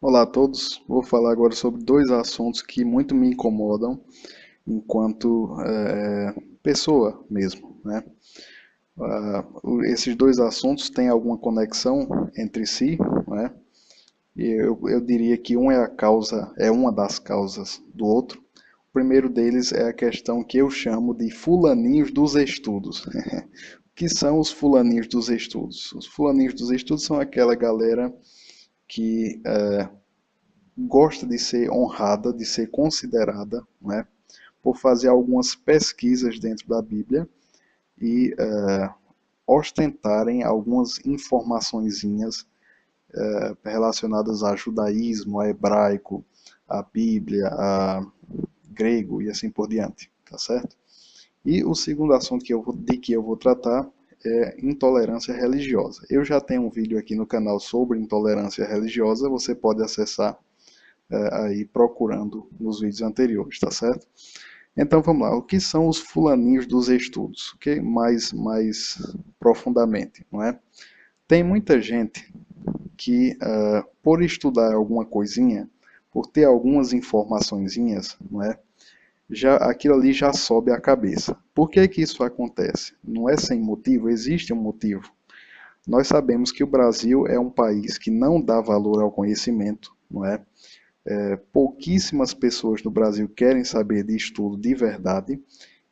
Olá a todos, vou falar agora sobre dois assuntos que muito me incomodam enquanto pessoa mesmo, né? Esses dois assuntos têm alguma conexão entre si, né? E eu diria que um é a causa, é uma das causas do outro. O primeiro deles é a questão que eu chamo de fulaninhos dos estudos. O que são os fulaninhos dos estudos? Os fulaninhos dos estudos são aquela galera que gosta de ser honrada, de ser considerada, né, por fazer algumas pesquisas dentro da Bíblia e ostentarem algumas informaçõezinhas relacionadas a judaísmo, a hebraico, a Bíblia, a grego e assim por diante, tá certo? E o segundo assunto de que eu vou tratar é intolerância religiosa. Eu já tenho um vídeo aqui no canal sobre intolerância religiosa, você pode acessar aí procurando nos vídeos anteriores, tá certo? Então vamos lá, o que são os fulaninhos dos estudos? O que mais profundamente, não é? Tem muita gente que por estudar alguma coisinha, por ter algumas informaçõezinhas, não é? Já aquilo ali já sobe a cabeça. Por que que isso acontece? Não é sem motivo, existe um motivo. Nós sabemos que o Brasil é um país que não dá valor ao conhecimento, não é? Pouquíssimas pessoas no Brasil querem saber de estudo de verdade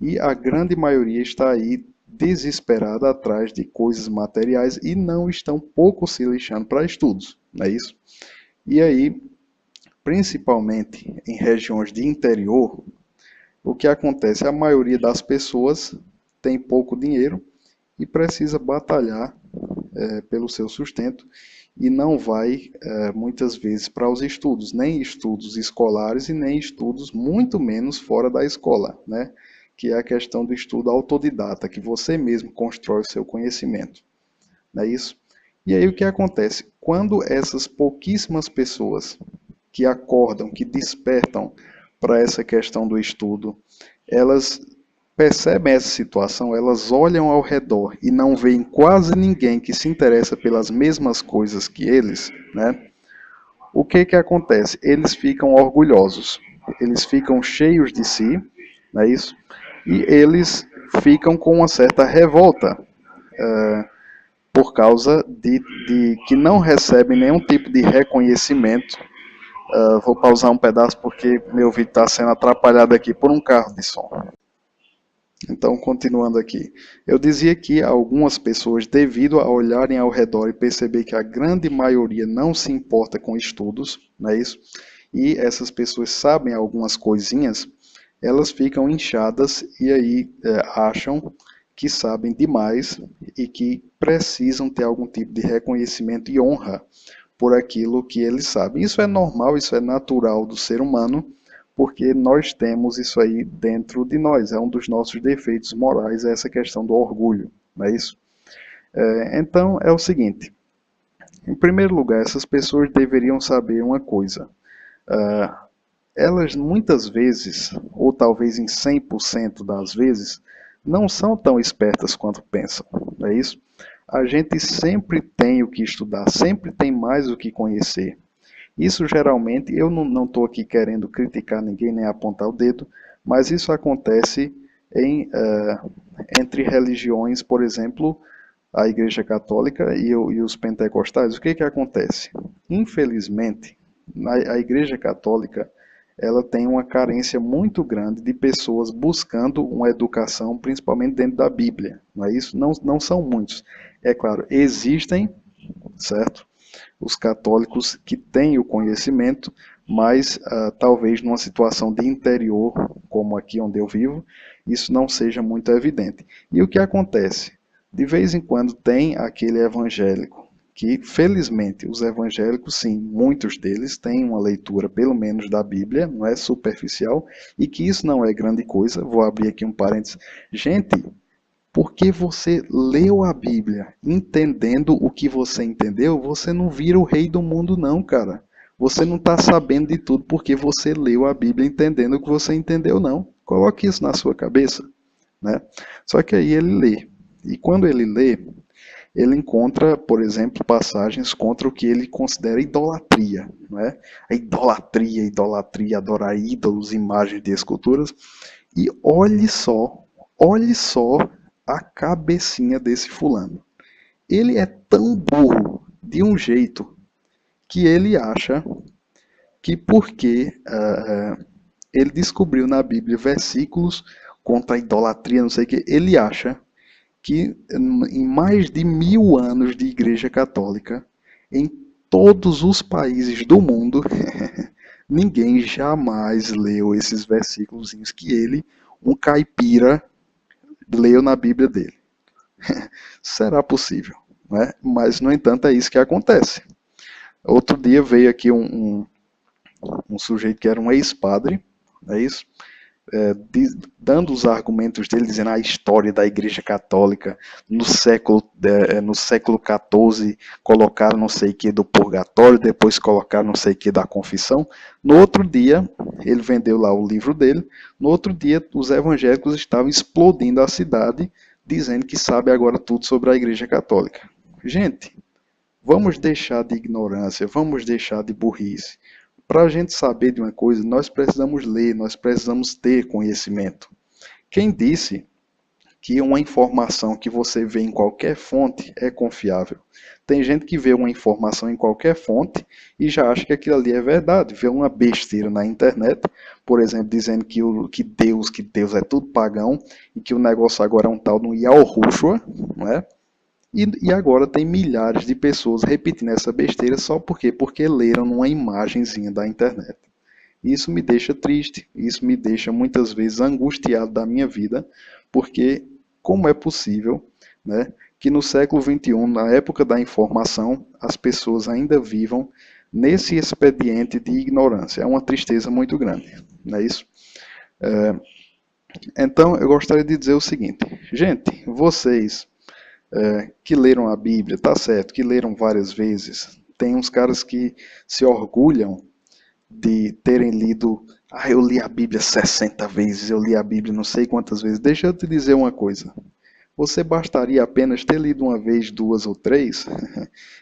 e a grande maioria está aí desesperada atrás de coisas materiais e não estão pouco se lixando para estudos, não é isso? E aí, principalmente em regiões de interior, o que acontece? A maioria das pessoas tem pouco dinheiro e precisa batalhar pelo seu sustento e não vai muitas vezes para os estudos, nem estudos escolares e nem estudos muito menos fora da escola, né? Que é a questão do estudo autodidata, que você mesmo constrói o seu conhecimento, não é isso? E aí o que acontece? Quando essas pouquíssimas pessoas que acordam, que despertam para essa questão do estudo, elas percebem essa situação, elas olham ao redor e não veem quase ninguém que se interessa pelas mesmas coisas que eles, né? O que que acontece? Eles ficam orgulhosos, eles ficam cheios de si, não é isso? E eles ficam com uma certa revolta por causa de que não recebem nenhum tipo de reconhecimento. Vou pausar um pedaço porque meu vídeo está sendo atrapalhado aqui por um carro de som. Então, continuando aqui, eu dizia que algumas pessoas, devido a olharem ao redor e perceber que a grande maioria não se importa com estudos, não é isso? E essas pessoas sabem algumas coisinhas, elas ficam inchadas e aí acham que sabem demais e que precisam ter algum tipo de reconhecimento e honra por aquilo que eles sabem. Isso é normal, isso é natural do ser humano, porque nós temos isso aí dentro de nós, é um dos nossos defeitos morais, é essa questão do orgulho, não é isso? Então, é o seguinte, em primeiro lugar, essas pessoas deveriam saber uma coisa, elas muitas vezes, ou talvez em 100% das vezes, não são tão espertas quanto pensam, não é isso? A gente sempre tem o que estudar, sempre tem mais o que conhecer. Isso geralmente, eu não estou aqui querendo criticar ninguém nem apontar o dedo, mas isso acontece entre religiões, por exemplo, a Igreja Católica e os pentecostais. O que que acontece? Infelizmente, a Igreja Católica ela tem uma carência muito grande de pessoas buscando uma educação, principalmente dentro da Bíblia. Não é isso? Não são muitos. É claro, existem, certo? Os católicos que têm o conhecimento, mas talvez numa situação de interior, como aqui onde eu vivo, isso não seja muito evidente. E o que acontece? De vez em quando tem aquele evangélico que, felizmente, os evangélicos, sim, muitos deles têm uma leitura, pelo menos, da Bíblia, não é superficial, e que isso não é grande coisa. Vou abrir aqui um parênteses. Gente, porque você leu a Bíblia entendendo o que você entendeu, você não vira o rei do mundo, não, cara. Você não está sabendo de tudo porque você leu a Bíblia entendendo o que você entendeu, não. Coloque isso na sua cabeça, né? Só que aí ele lê. E quando ele lê, ele encontra, por exemplo, passagens contra o que ele considera idolatria, não é? A idolatria, idolatria, adorar ídolos, imagens de esculturas. E olhe só a cabecinha desse fulano. Ele é tão burro de um jeito que ele acha que porque ele descobriu na Bíblia versículos contra a idolatria, não sei o que, ele acha que em mais de 1000 anos de Igreja Católica, em todos os países do mundo, ninguém jamais leu esses versículos que ele, um caipira, leu na Bíblia dele. Será possível, né? Mas, no entanto, é isso que acontece. Outro dia veio aqui um sujeito que era um ex-padre, é isso? Dando os argumentos dele, dizendo a história da Igreja Católica no século XIV colocaram não sei o que do purgatório, depois colocaram não sei o que da confissão. No outro dia, ele vendeu lá o livro dele, no outro dia os evangélicos estavam explodindo a cidade, dizendo que sabe agora tudo sobre a Igreja Católica. Gente, vamos deixar de ignorância, vamos deixar de burrice. Para a gente saber de uma coisa, nós precisamos ler, nós precisamos ter conhecimento. Quem disse que uma informação que você vê em qualquer fonte é confiável? Tem gente que vê uma informação em qualquer fonte e já acha que aquilo ali é verdade. Vê uma besteira na internet, por exemplo, dizendo que Deus é tudo pagão e que o negócio agora é um tal de um Yahushua, não é? E agora tem milhares de pessoas repetindo essa besteira só por quê? Porque leram numa imagenzinha da internet. Isso me deixa triste, isso me deixa muitas vezes angustiado da minha vida, porque como é possível, né, que no século XXI, na época da informação, as pessoas ainda vivam nesse expediente de ignorância? É uma tristeza muito grande, não é isso? Então, eu gostaria de dizer o seguinte, gente, vocês que leram a Bíblia, tá certo, que leram várias vezes. Tem uns caras que se orgulham de terem lido, eu li a Bíblia 60 vezes, eu li a Bíblia não sei quantas vezes. Deixa eu te dizer uma coisa. Você bastaria apenas ter lido uma vez, duas ou três,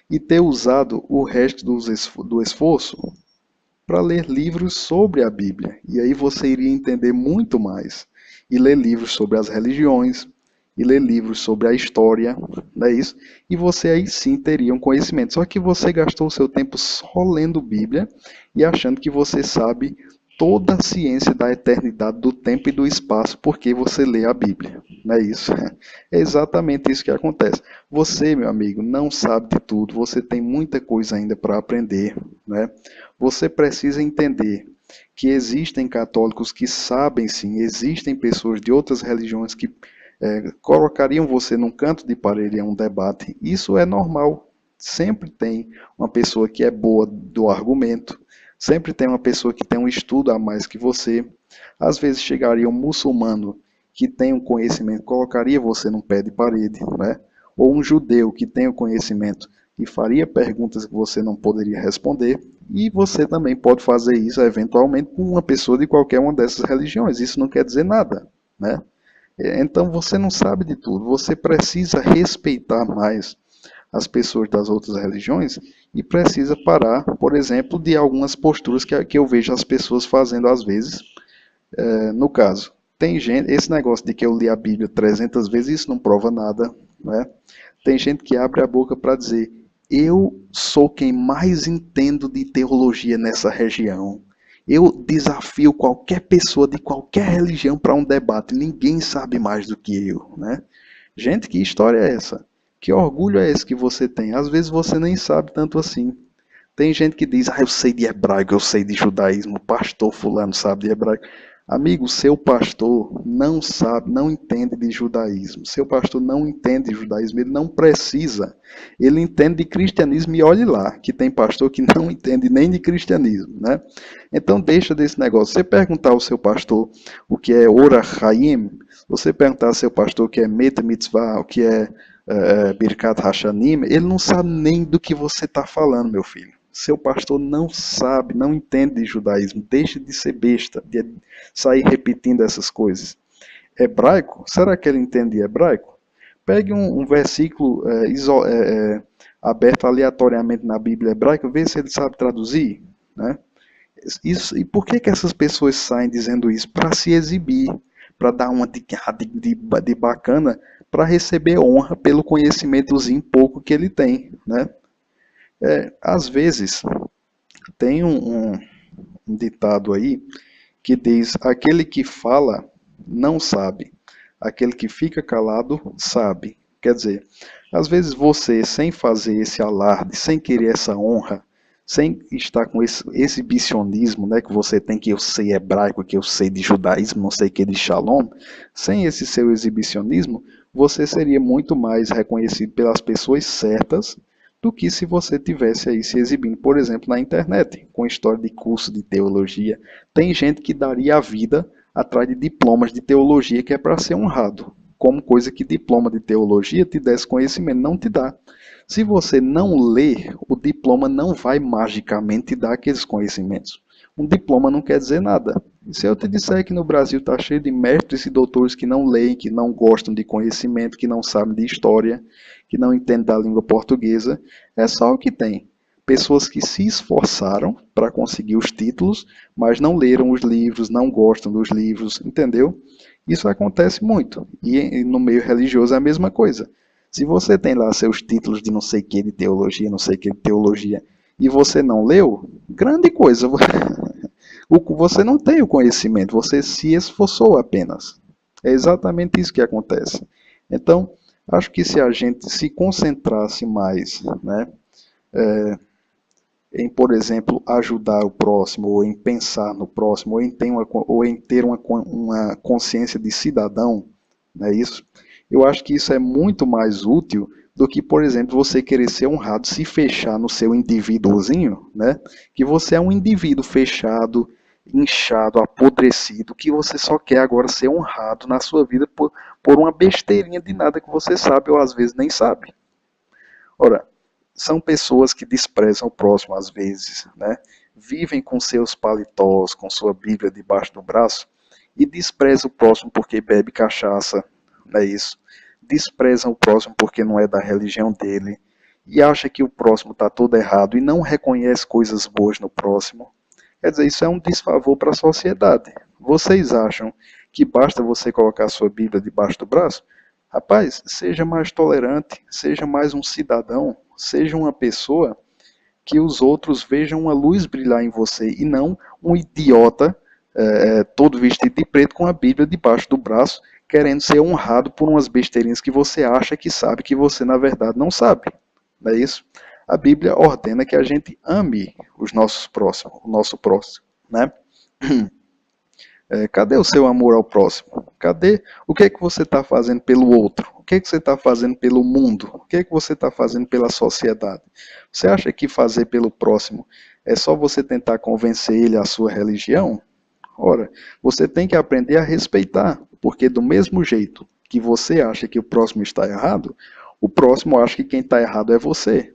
e ter usado o resto do esforço para ler livros sobre a Bíblia. E aí você iria entender muito mais. E ler livros sobre as religiões, e ler livros sobre a história, não é isso? E você aí sim teria um conhecimento. Só que você gastou o seu tempo só lendo Bíblia e achando que você sabe toda a ciência da eternidade, do tempo e do espaço, porque você lê a Bíblia. Não é isso? É exatamente isso que acontece. Você, meu amigo, não sabe de tudo, você tem muita coisa ainda para aprender, né? Você precisa entender que existem católicos que sabem sim, existem pessoas de outras religiões que colocariam você num canto de parede em um debate. Isso é normal. Sempre tem uma pessoa que é boa do argumento, sempre tem uma pessoa que tem um estudo a mais que você. Às vezes chegaria um muçulmano que tem um conhecimento, colocaria você num pé de parede, né? Ou um judeu que tem o conhecimento e faria perguntas que você não poderia responder. E você também pode fazer isso eventualmente com uma pessoa de qualquer uma dessas religiões. Isso não quer dizer nada, né? Então você não sabe de tudo, você precisa respeitar mais as pessoas das outras religiões e precisa parar, por exemplo, de algumas posturas que eu vejo as pessoas fazendo às vezes. No caso, tem gente, esse negócio de que eu li a Bíblia 300 vezes, isso não prova nada, né? Tem gente que abre a boca para dizer, eu sou quem mais entendo de teologia nessa região. Eu desafio qualquer pessoa de qualquer religião para um debate. Ninguém sabe mais do que eu, né? Gente, que história é essa? Que orgulho é esse que você tem? Às vezes você nem sabe tanto assim. Tem gente que diz, eu sei de hebraico, eu sei de judaísmo, pastor fulano sabe de hebraico. Amigo, seu pastor não sabe, não entende de judaísmo. Seu pastor não entende de judaísmo, ele não precisa. Ele entende de cristianismo e olhe lá, que tem pastor que não entende nem de cristianismo, né? Então deixa desse negócio. Você perguntar ao seu pastor o que é Orach Chaim, você perguntar ao seu pastor o que é Met Mitzvah, o que é Birkat Hashanim, ele não sabe nem do que você está falando, meu filho. Seu pastor não sabe, não entende de judaísmo. Deixe de ser besta, de sair repetindo essas coisas. Hebraico? Será que ele entende hebraico? Pegue um versículo aberto aleatoriamente na Bíblia hebraica, vê se ele sabe traduzir, né? Isso, e por que que essas pessoas saem dizendo isso? Para se exibir, para dar uma de bacana, para receber honra pelo conhecimentozinho pouco que ele tem, né? Às vezes, tem um ditado aí que diz: aquele que fala não sabe, aquele que fica calado sabe. Quer dizer, às vezes você, sem fazer esse alarde, sem querer essa honra, sem estar com esse exibicionismo, né, que você tem, que eu sei hebraico, que eu sei de judaísmo, não sei o que de shalom, sem esse seu exibicionismo, você seria muito mais reconhecido pelas pessoas certas do que se você tivesse aí se exibindo, por exemplo, na internet, com história de curso de teologia. Tem gente que daria a vida atrás de diplomas de teologia que é para ser honrado, como coisa que diploma de teologia te desse conhecimento, não te dá. Se você não lê, o diploma não vai magicamente te dar aqueles conhecimentos. Um diploma não quer dizer nada. E se eu te disser que no Brasil está cheio de mestres e doutores que não leem, que não gostam de conhecimento, que não sabem de história, que não entendem da língua portuguesa, é só o que tem. Pessoas que se esforçaram para conseguir os títulos, mas não leram os livros, não gostam dos livros, entendeu? Isso acontece muito. E no meio religioso é a mesma coisa. Se você tem lá seus títulos de não sei o que de teologia, não sei o que de teologia, e você não leu, grande coisa. Você não tem o conhecimento, você se esforçou apenas. É exatamente isso que acontece. Então, acho que se a gente se concentrasse mais, né, em, por exemplo, ajudar o próximo, ou em pensar no próximo, ou em ter uma consciência de cidadão, não é isso? Eu acho que isso é muito mais útil do que, por exemplo, você querer ser honrado, se fechar no seu indivíduozinho, né? Que você é um indivíduo fechado, inchado, apodrecido, que você só quer agora ser honrado na sua vida por uma besteirinha de nada que você sabe ou às vezes nem sabe. Ora, são pessoas que desprezam o próximo às vezes, né? Vivem com seus paletós, com sua Bíblia debaixo do braço e desprezam o próximo porque bebe cachaça, não é isso? Desprezam o próximo porque não é da religião dele e acha que o próximo está todo errado e não reconhece coisas boas no próximo. Quer dizer, isso é um desfavor para a sociedade. Vocês acham que basta você colocar a sua Bíblia debaixo do braço? Rapaz, seja mais tolerante, seja mais um cidadão, seja uma pessoa que os outros vejam uma luz brilhar em você e não um idiota todo vestido de preto com a Bíblia debaixo do braço, querendo ser honrado por umas besteirinhas que você acha que sabe, que você na verdade não sabe. Não é isso? A Bíblia ordena que a gente ame os nossos próximos, o nosso próximo, né? Cadê o seu amor ao próximo? Cadê o que é que você está fazendo pelo outro? O que é que você está fazendo pelo mundo? O que é que você está fazendo pela sociedade? Você acha que fazer pelo próximo é só você tentar convencer ele à sua religião? Ora, você tem que aprender a respeitar, porque do mesmo jeito que você acha que o próximo está errado, o próximo acha que quem está errado é você.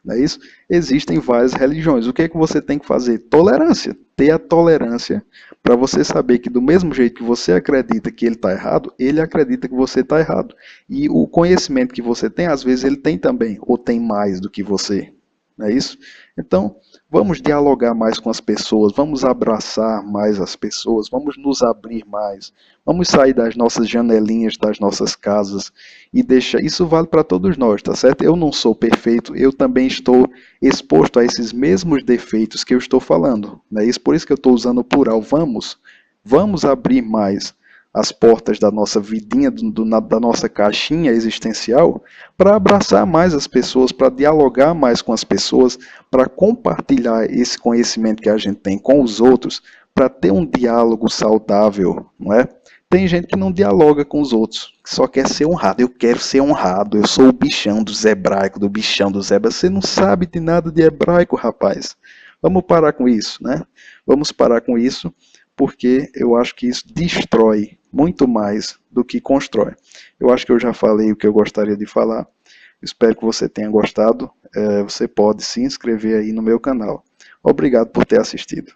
Não é isso? Existem várias religiões. O que é que você tem que fazer? Tolerância. Ter a tolerância para você saber que do mesmo jeito que você acredita que ele está errado, ele acredita que você está errado. E o conhecimento que você tem, às vezes ele tem também, ou tem mais do que você. Não é isso? Então, vamos dialogar mais com as pessoas, vamos abraçar mais as pessoas, vamos nos abrir mais, vamos sair das nossas janelinhas, das nossas casas e deixar. Isso vale para todos nós, tá certo? Eu não sou perfeito, eu também estou exposto a esses mesmos defeitos que eu estou falando, né? Isso por isso que eu estou usando o plural. Vamos abrir mais as portas da nossa vidinha, da nossa caixinha existencial, para abraçar mais as pessoas, para dialogar mais com as pessoas, para compartilhar esse conhecimento que a gente tem com os outros, para ter um diálogo saudável, não é? Tem gente que não dialoga com os outros, que só quer ser honrado. Eu quero ser honrado, eu sou o bichão dos hebraicos, do bichão dos hebreus. Você não sabe de nada de hebraico, rapaz. Vamos parar com isso, né? Vamos parar com isso, porque eu acho que isso destrói muito mais do que constrói. Eu acho que eu já falei o que eu gostaria de falar. Espero que você tenha gostado. Você pode se inscrever aí no meu canal. Obrigado por ter assistido.